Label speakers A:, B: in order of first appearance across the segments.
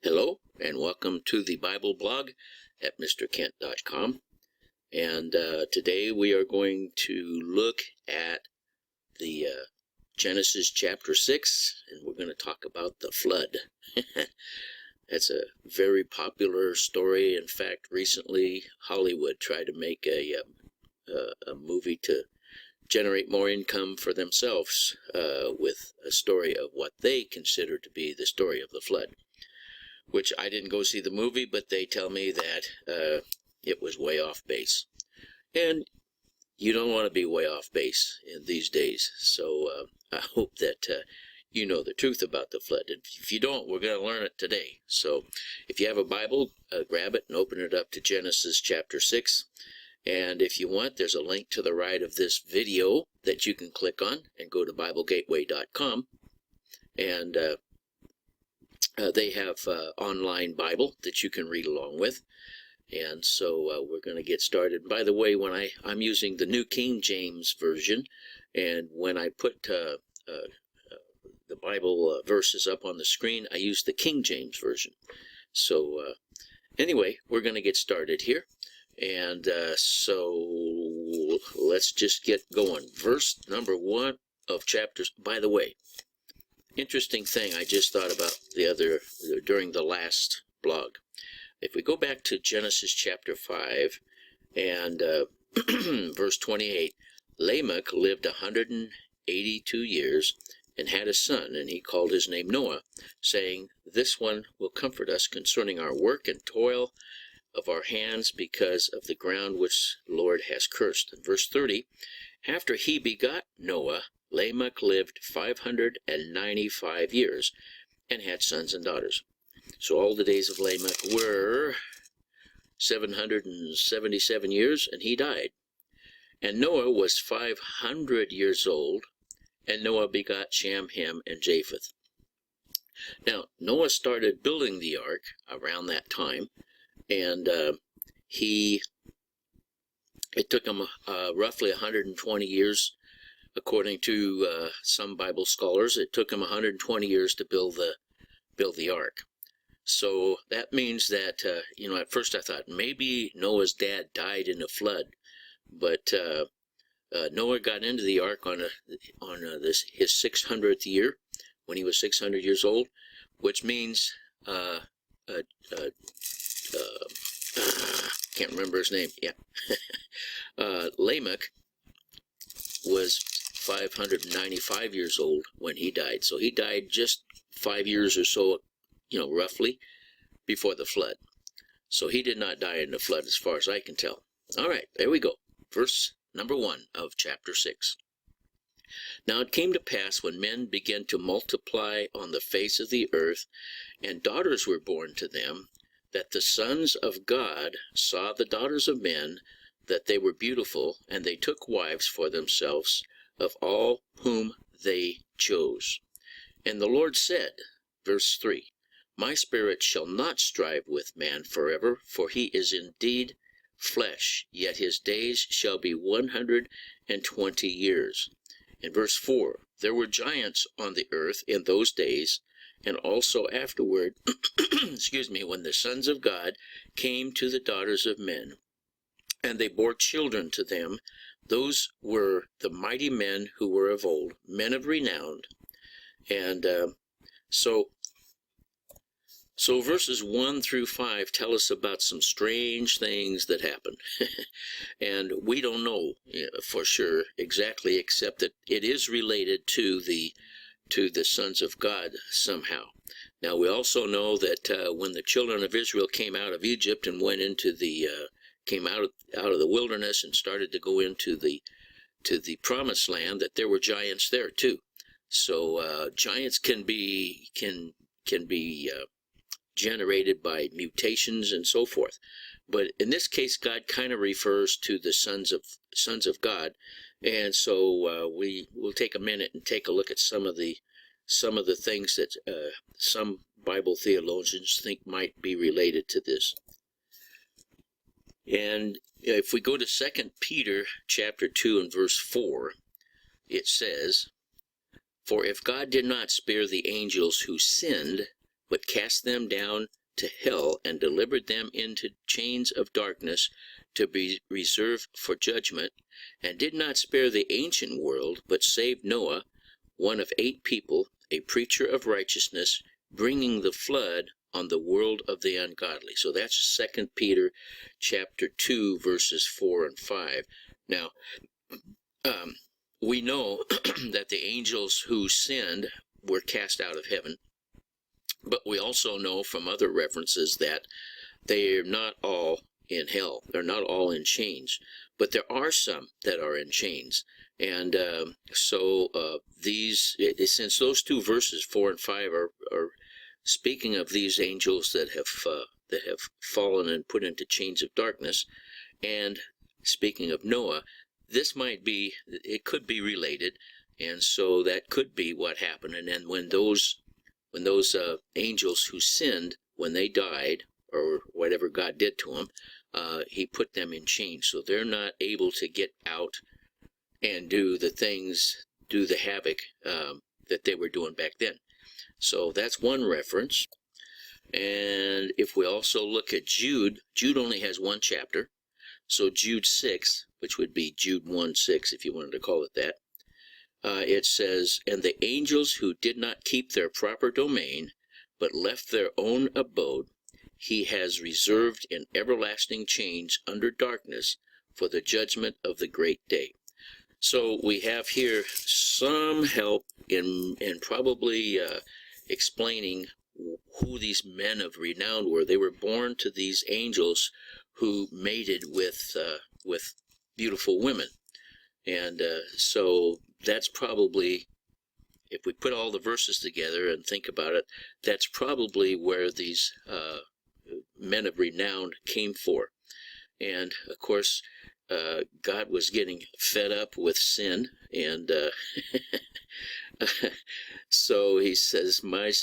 A: Hello, and welcome to the Bible blog at mrkent.com. And today we are going to look at the Genesis chapter 6, and we're going to talk about the flood. That's a very popular story. In fact, recently Hollywood tried to make a movie to generate more income for themselves with a story of what they consider to be the story of the flood. Which I didn't go see the movie, but they tell me that it was way off base. And you don't want to be way off base in these days. So I hope that you know the truth about the flood. And if you don't, we're going to learn it today. So if you have a Bible, grab it and open it up to Genesis chapter 6. And if you want, there's a link to the right of this video that you can click on and go to BibleGateway.com. And they have online Bible that you can read along with. And so we're going to get started. By the way, when I'm using the New King James Version, and when I put the Bible verses up on the screen, I use the King James Version. So anyway, we're going to get started here. And so let's just get going. Verse number 1 of chapters. By the way, interesting thing I just thought about during the last blog. If we go back to Genesis chapter 5 and verse 28, Lamech lived 182 years and had a son, and he called his name Noah, saying, "This one will comfort us concerning our work and toil of our hands because of the ground which the Lord has cursed." In verse 30, after he begot Noah, Lamech lived 595 years and had sons and daughters. So all the days of Lamech were 777 years, and he died. And Noah was 500 years old, and Noah begot Shem, Ham, and Japheth. Now, Noah started building the ark around that time, and it took him roughly 120 years. According to some Bible scholars, it took him 120 years to build the ark. So that means that, at first I thought maybe Noah's dad died in a flood, but Noah got into the ark on his 600th year, when he was 600 years old, which means can't remember his name. Yeah, Lamech was 595 years old when he died. So he died just 5 years or so, roughly, before the flood. So he did not die in the flood as far as I can tell. All right, there we go. Verse number 1 of chapter 6. Now it came to pass when men began to multiply on the face of the earth, and daughters were born to them, that the sons of God saw the daughters of men, that they were beautiful, and they took wives for themselves of all whom they chose. And the Lord said, verse 3, "My spirit shall not strive with man forever, for he is indeed flesh, yet his days shall be 120 years. In verse 4, there were giants on the earth in those days, and also afterward, when the sons of God came to the daughters of men, and they bore children to them. Those were the mighty men who were of old, men of renown." And so verses 1 through 5 tell us about some strange things that happened. And we don't know for sure exactly, except that it is related to the sons of God somehow. Now we also know that when the children of Israel came out of Egypt and went into came out of the wilderness and started to go into the promised land, that there were giants there too. So giants can be generated by mutations and so forth. But in this case, God kind of refers to the sons of God, and so we will take a minute and take a look at some of the things that some Bible theologians think might be related to this. And if we go to 2 Peter chapter 2 and verse 4, it says, "For if God did not spare the angels who sinned, but cast them down to hell, and delivered them into chains of darkness to be reserved for judgment, and did not spare the ancient world, but saved Noah, one of 8 people, a preacher of righteousness, bringing the flood on the world of the ungodly. So that's 2 Peter chapter 2, verses 4 and 5. Now, we know that the angels who sinned were cast out of heaven, but we also know from other references that they're not all in hell. They're not all in chains, but there are some that are in chains. And since those 2 verses, 4 and 5, are speaking of these angels that have fallen and put into chains of darkness, and speaking of Noah, it could be related, and so that could be what happened. And then when those angels who sinned, when they died, or whatever God did to them, he put them in chains, so they're not able to get out and do the havoc that they were doing back then. So that's one reference. And if we also look at Jude only has 1 chapter. So Jude 6, which would be Jude 1:6 if you wanted to call it that, it says, "And the angels who did not keep their proper domain, but left their own abode, he has reserved in everlasting chains under darkness for the judgment of the great day." So we have here some help in probably explaining who these men of renown were. They were born to these angels who mated with beautiful women. And so that's probably, if we put all the verses together and think about it, that's probably where these men of renown came for. And of course, God was getting fed up with sin, and so he says,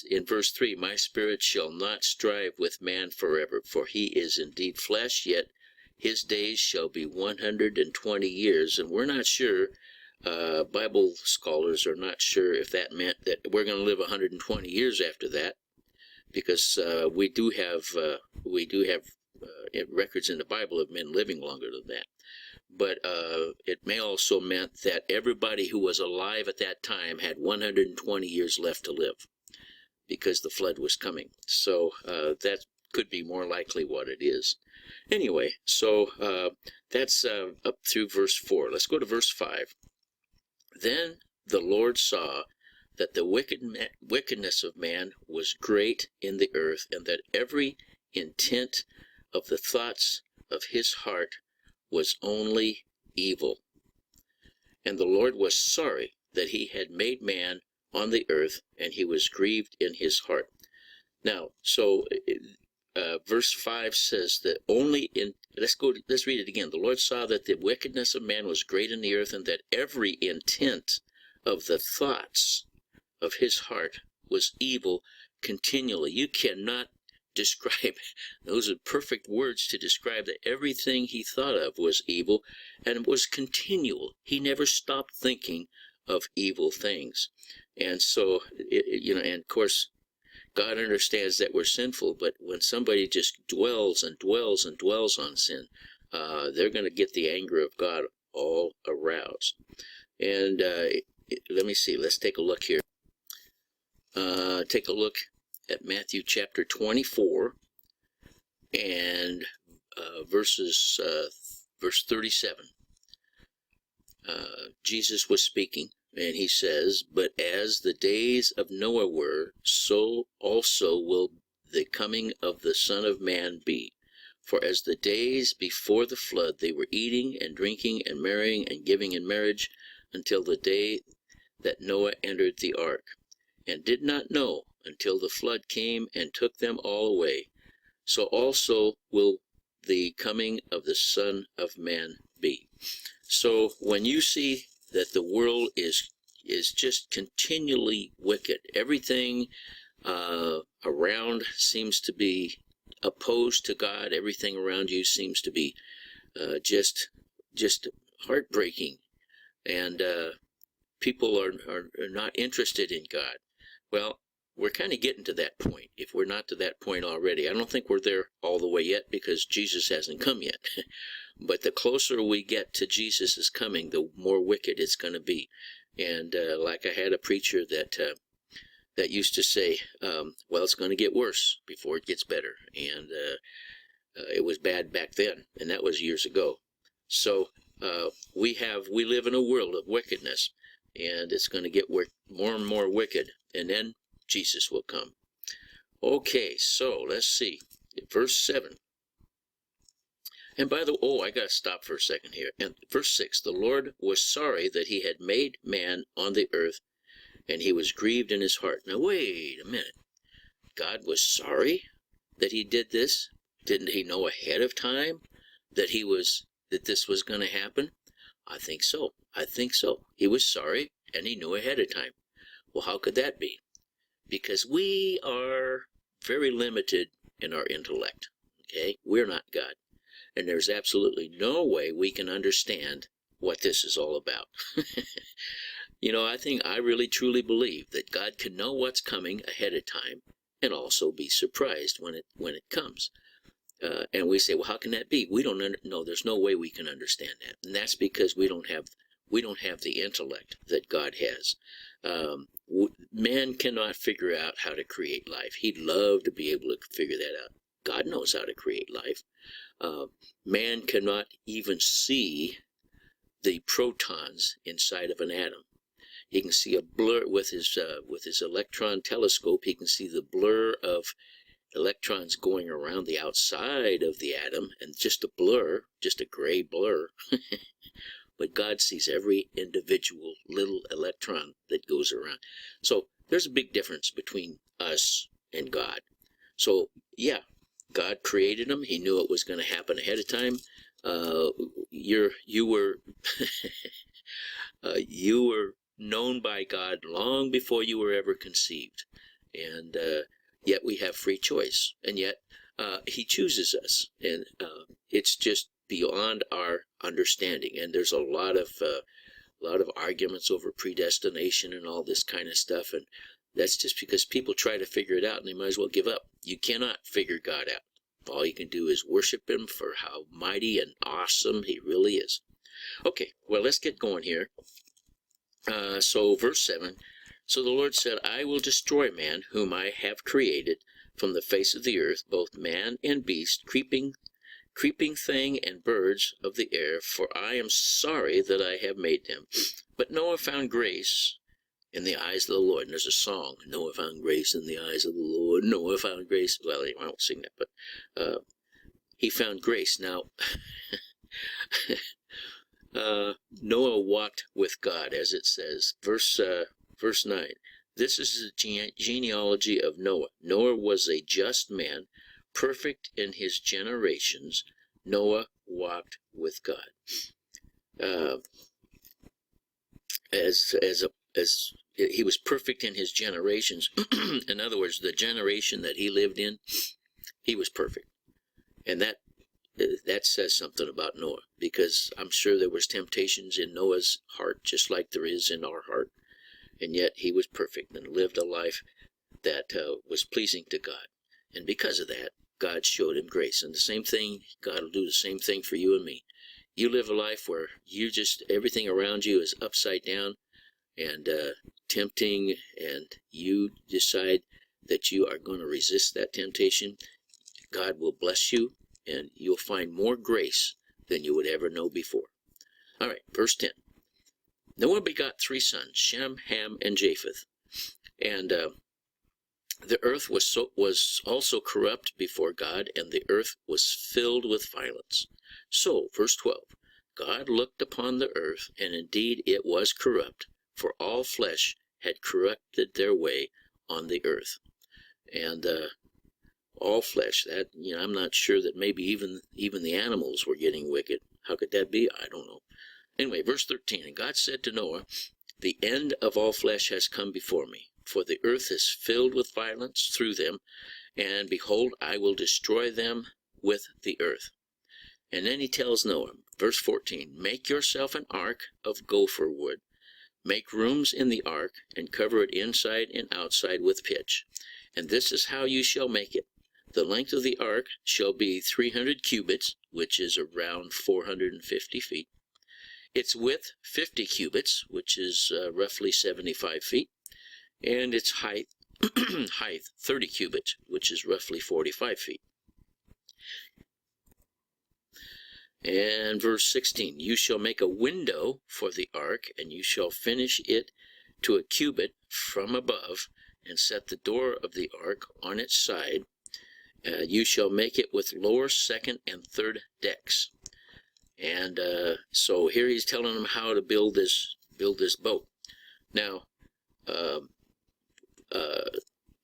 A: in verse 3, "My spirit shall not strive with man forever, for he is indeed flesh, yet his days shall be 120 years. And we're not sure, Bible scholars are not sure if that meant that we're going to live 120 years after that, because we do have records in the Bible of men living longer than that. But it may also meant that everybody who was alive at that time had 120 years left to live, because the flood was coming. So that could be more likely what it is. Anyway, so that's up through verse 4. Let's go to verse 5. "Then the Lord saw that the wickedness of man was great in the earth, and that every intent of the thoughts of his heart was only evil. And the Lord was sorry that he had made man on the earth, and he was grieved in his heart." Now, so verse 5 says that let's read it again. "The Lord saw that the wickedness of man was great in the earth, and that every intent of the thoughts of his heart was evil continually." You cannot describe, those are perfect words to describe that everything he thought of was evil, and it was continual. He never stopped thinking of evil things. And so, and of course, God understands that we're sinful, but when somebody just dwells and dwells and dwells on sin, they're going to get the anger of God all aroused. And let me see, let's take a look here. Take a look at Matthew chapter 24 and verse 37. Jesus was speaking, and he says, "But as the days of Noah were, so also will the coming of the Son of Man be. For as the days before the flood, they were eating and drinking and marrying and giving in marriage until the day that Noah entered the ark, and did not know until the flood came and took them all away. So also will the coming of the Son of Man be." So when you see that the world is just continually wicked, everything around seems to be opposed to God, everything around you seems to be just heartbreaking, and people are not interested in God. Well, we're kind of getting to that point, if we're not to that point already. I don't think we're there all the way yet because Jesus hasn't come yet. But the closer we get to Jesus' coming, the more wicked it's going to be. And like I had a preacher that used to say, well, it's going to get worse before it gets better. And it was bad back then, and that was years ago. So we live in a world of wickedness, and it's going to get more and more wicked, and then Jesus will come. Okay, so let's see. Verse 7. And by the way, I got to stop for a second here. And verse 6, the Lord was sorry that he had made man on the earth, and he was grieved in his heart. Now, wait a minute. God was sorry that he did this? Didn't he know ahead of time that this was going to happen? I think so. He was sorry, and he knew ahead of time. Well, how could that be? Because we are very limited in our intellect. Okay? We're not God. And there's absolutely no way we can understand what this is all about. You know, I really truly believe that God can know what's coming ahead of time and also be surprised when it comes. And we say, well, how can that be? We don't know. There's no way we can understand that. And that's because we don't have the intellect that God has. Man cannot figure out how to create life. He'd love to be able to figure that out. God knows how to create life. Man cannot even see the protons inside of an atom. He can see a blur with his electron telescope. He can see the blur of electrons going around the outside of the atom, and just a blur, just a gray blur. But God sees every individual little electron that goes around. So there's a big difference between us and God. So yeah, God created them. He knew it was going to happen ahead of time. You were you were known by God long before you were ever conceived, and yet we have free choice, and yet he chooses us, and it's just beyond our understanding. And there's a lot of arguments over predestination and all this kind of stuff, and that's just because people try to figure it out, and they might as well give up. You cannot figure God out. All you can do is worship him for how mighty and awesome he really is. Okay, well, let's get going here. So verse 7, so the Lord said, I will destroy man whom I have created from the face of the earth, both man and beast, creeping thing and birds of the air, for I am sorry that I have made them. But Noah found grace in the eyes of the Lord. And there's a song, Noah found grace in the eyes of the Lord. Noah found grace. Well, I won't sing that, but he found grace. Now, Noah walked with God, as it says. Verse 9. This is the genealogy of Noah. Noah was a just man, perfect in his generations. Noah walked with God. As he was perfect in his generations. In other words, the generation that he lived in, he was perfect. And that says something about Noah, because I'm sure there was temptations in Noah's heart, just like there is in our heart. And yet he was perfect and lived a life that was pleasing to God. And because of that, God showed him grace. And the same thing, God will do the same thing for you and me. You live a life where everything around you is upside down and tempting, and you decide that you are going to resist that temptation. God will bless you, and you'll find more grace than you would ever know before. All right, verse 10. Noah begot 3 sons, Shem, Ham, and Japheth. And the earth was also corrupt before God, and the earth was filled with violence. So, verse 12, God looked upon the earth, and indeed it was corrupt, for all flesh had corrupted their way on the earth. And all flesh, that, I'm not sure that maybe even the animals were getting wicked. How could that be? I don't know. Anyway, verse 13, and God said to Noah, the end of all flesh has come before me, for the earth is filled with violence through them, and behold, I will destroy them with the earth. And then he tells Noah, verse 14, make yourself an ark of gopher wood. Make rooms in the ark, and cover it inside and outside with pitch. And this is how you shall make it. The length of the ark shall be 300 cubits, which is around 450 feet. Its width 50 cubits, which is roughly 75 feet. And its height 30 cubits, which is roughly 45 feet. And verse 16, you shall make a window for the ark, and you shall finish it to a cubit from above, and set the door of the ark on its side. You shall make it with lower, second, and third decks. And so here he's telling them how to build this boat. Now,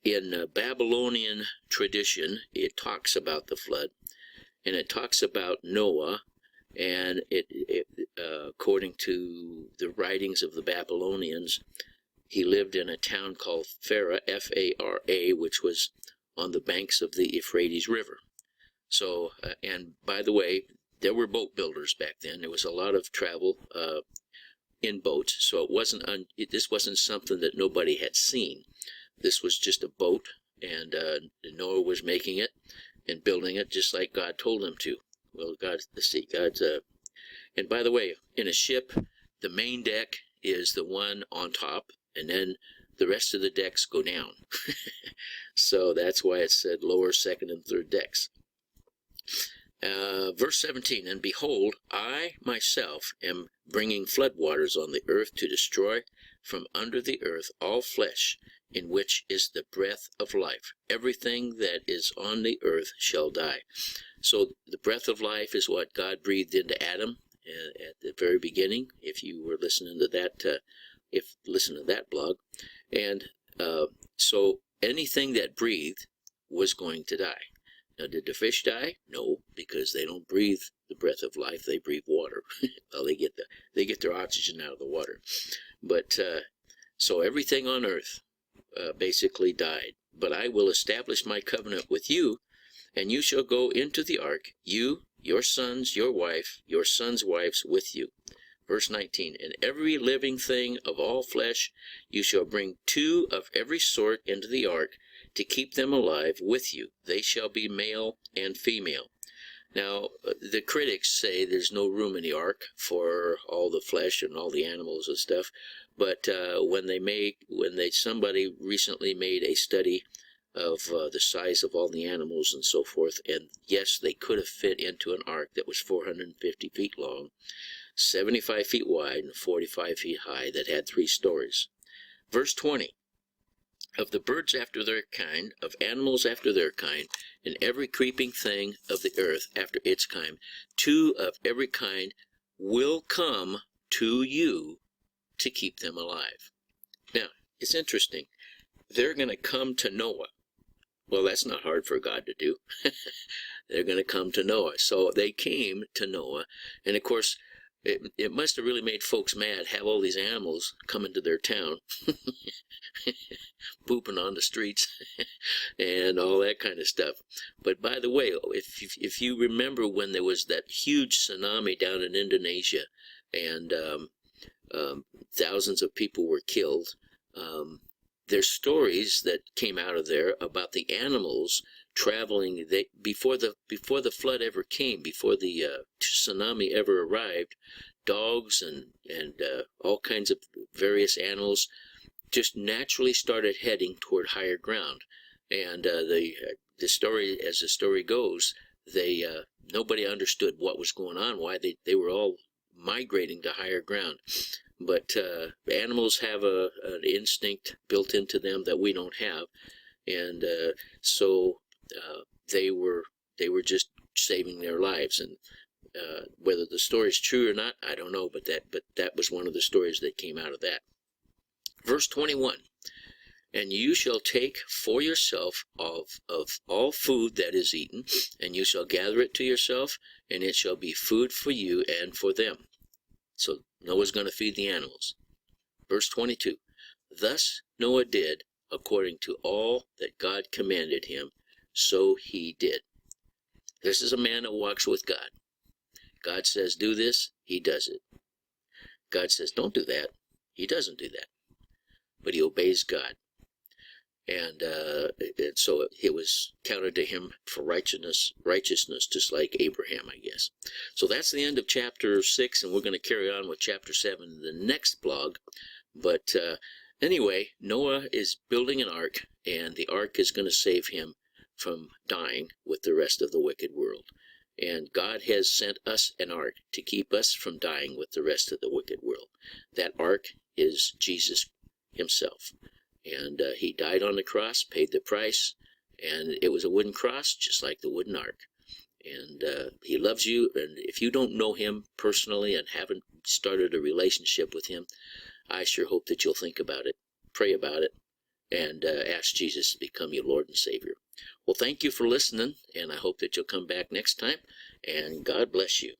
A: in Babylonian tradition, it talks about the flood, and it talks about Noah, and according to the writings of the Babylonians, he lived in a town called Phara, F-A-R-A, which was on the banks of the Euphrates River. So, and by the way, there were boat builders back then. There was a lot of travel in boats, so this wasn't something that nobody had seen. This was just a boat, and Noah was making it and building it just like God told him to. Well, God's, and by the way, in a ship, the main deck is the one on top, and then the rest of the decks go down. So that's why it said lower, second, and third decks. Verse 17, and behold, I myself am bringing floodwaters on the earth to destroy from under the earth all flesh, in which is the breath of life. Everything that is on the earth shall die. So the breath of life is what God breathed into Adam at the very beginning, if you were listening to that, blog. And so anything that breathed was going to die. Now, did the fish die? No, because they don't breathe the breath of life. They breathe water. Well, they get their oxygen out of the water. But so everything on earth basically died. But I will establish my covenant with you, and you shall go into the ark, you, your sons, your wife, your sons' wives with you. Verse 19, and every living thing of all flesh you shall bring 2 of every sort into the ark, to keep them alive with you. They shall be male and female. Now, the critics say there's no room in the ark for all the flesh and all the animals and stuff. But somebody recently made a study of the size of all the animals and so forth, and yes, they could have fit into an ark that was 450 feet long, 75 feet wide, and 45 feet high, that had 3 stories. Verse 20, of the birds after their kind, of animals after their kind, and every creeping thing of the earth after its kind, 2 of every kind will come to you to keep them alive. Now, it's interesting. They're going to come to Noah. Well, that's not hard for God to do. They're going to come to Noah. So they came to Noah, and of course, it must have really made folks mad, have all these animals come into their town, pooping on the streets, and all that kind of stuff. But by the way, if you remember when there was that huge tsunami down in Indonesia, and thousands of people were killed, there's stories that came out of there about the animals traveling. Before the flood ever came, before the tsunami ever arrived, dogs and all kinds of various animals just naturally started heading toward higher ground. And the story, as the story goes, nobody understood what was going on, why they were all migrating to higher ground. But animals have an instinct built into them that we don't have, and so they were just saving their lives. And whether the story is true or not, I don't know. But that was one of the stories that came out of that. Verse 21. And you shall take for yourself of all food that is eaten, and you shall gather it to yourself, and it shall be food for you and for them. So Noah's going to feed the animals. Verse 22. Thus Noah did according to all that God commanded him, so he did. This is a man that walks with God. God says, do this, he does it. God says, don't do that. He doesn't do that, but he obeys God. And so it was counted to him for righteousness, just like Abraham, I guess. So that's the end of chapter 6, and we're going to carry on with chapter 7 in the next blog. But anyway, Noah is building an ark, and the ark is going to save him from dying with the rest of the wicked world. And God has sent us an ark to keep us from dying with the rest of the wicked world. That ark is Jesus himself. And he died on the cross, paid the price, and it was a wooden cross, just like the wooden ark. And he loves you, and if you don't know him personally and haven't started a relationship with him, I sure hope that you'll think about it, pray about it, and ask Jesus to become your Lord and Savior. Well, thank you for listening, and I hope that you'll come back next time, and God bless you.